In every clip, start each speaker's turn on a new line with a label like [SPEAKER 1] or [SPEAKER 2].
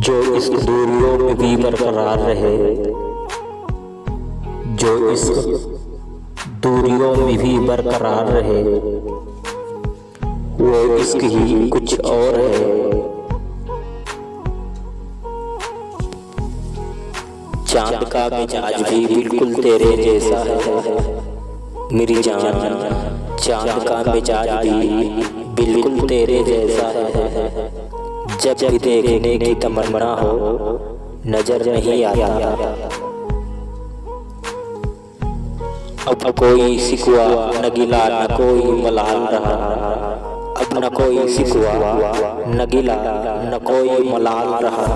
[SPEAKER 1] जो इश्क दूरियों में भी बरकरार रहे, जो इश्क दूरियों में भी बरकरार रहे, वो इश्क ही कुछ और है। चांद का मिजाज भी बिल्कुल तेरे जैसा है मेरी जान, चांद का मिजाज भी बिल्कुल तेरे जैसा है। जब भी देखने की तमन्ना हो नजर नहीं आता। अब कोई सिकवा न गिला न कोई मलाल रहा, अब न कोई सिकवा न गिला न कोई मलाल रहा।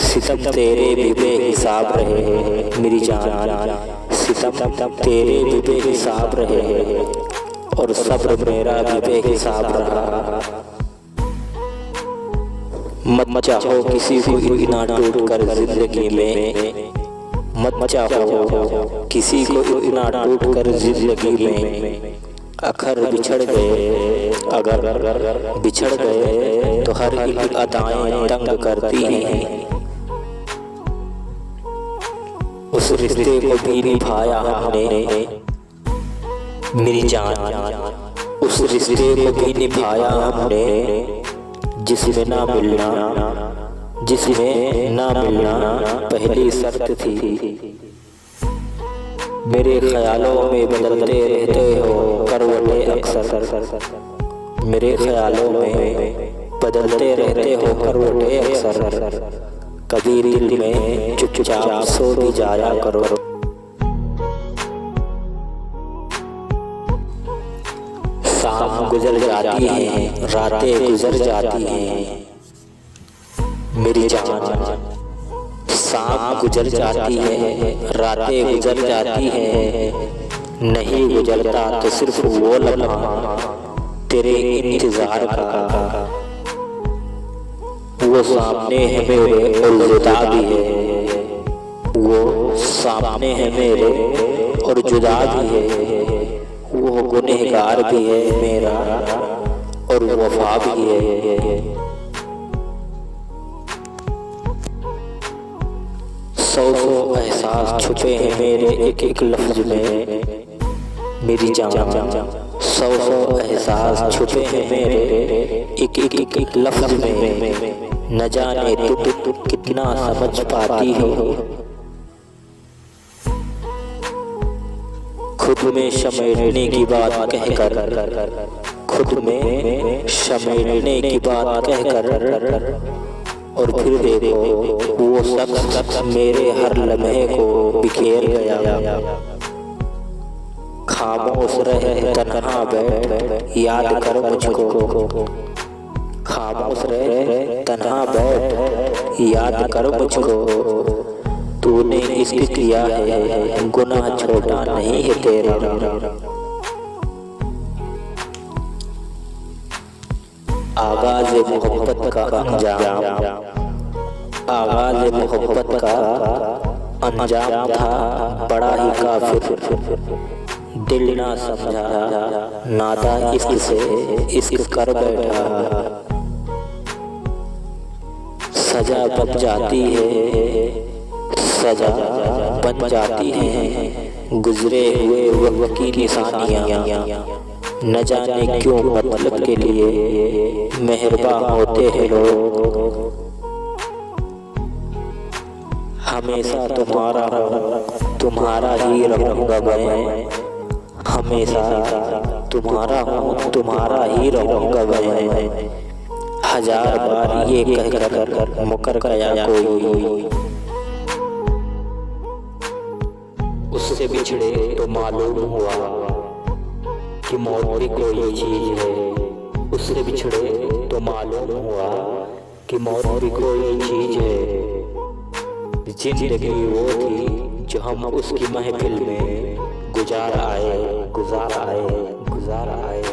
[SPEAKER 1] सितम तेरे भी बेहिसाब रहे मेरी जान, सितम तेरे भी बेहिसाब रहे और सब्र मेरा भी बेहिसाब रहा। मत चाहो किसी को इतना टूट कर जिंदगी में, मत चाहो किसी को इतना टूट कर जिंदगी में। अगर बिछड़ गए, अगर बिछड़ गए तो हर एक अदाएं तंग करती हैं। उस रिश्ते को भी निभाया हमने मेरी जान, उस रिश्ते को भी निभाया हमने जिसमें ना मिलना, जिसमें ना मिलना पहली शर्त थी। मेरे ख्यालों में बदलते रहते हो करवटें अक्सर, मेरे ख्यालों में बदलते रहते हो करवटें अक्सर। कभी दिल में चुपचाप सो भी जाया करो। शाम गुजर जाती है, रातें गुजर जाती हैं मेरी जान, शाम गुजर जाती है, रातें गुजर जाती हैं। नहीं गुजरता तो सिर्फ वो लम्हा तेरे इंतजार का, वो सामने है मेरे और जुदा भी है, वो सामने है मेरे और जुदा भी है। वो गुनहगार भी है मेरा और वफा भी है। सौ एहसास छुपे हैं मेरे एक एक लफ्ज में मेरी जान, सौ एहसास छुपे हैं मेरे एक एक लफ्ज में। न जाने तुम कितना समझ पाती हो, खुद में समेटने की बात कहकर, खुद में समेटने की बात कहकर, और फिर देखो वो शख्स मेरे हर लम्हे को बिखेर गया। खामोश रहे तन्हा बैठ याद कर मुझको, खामोश रहे तन्हा बैठ याद कर मुझको। तूने इश्क किया है गुनाह छोटा नहीं है तेरा। आगाज़ मोहब्बत का अंजाम, आगाज़ मोहब्बत का अंजाम था बड़ा ही काफिर। दिल ना समझा नादा इश्क से इश्क कर बैठा। सजा बन जाती है, सजा बन जाती है गुजरे हुए वक्त की निशानियाँ। न जाने क्यों मतलब के लिए मेहरबान होते हैं लोग। हमेशा तुम्हारा हूँ तुम्हारा ही रहूँगा मैं, हमेशा तुम्हारा हूँ तुम्हारा ही रहूँगा मैं। हजार बार ये कहकर मुकर गया कोई, उससे बिछड़े तो मालूम हुआ कि मौत भी कोई चीज है। उससे बिछड़े तो मालूम हुआ कि मौत भी कोई चीज है। जिंदगी वो थी जो हम उसकी महफिल में गुजार आए, गुजार आए, गुजार आए।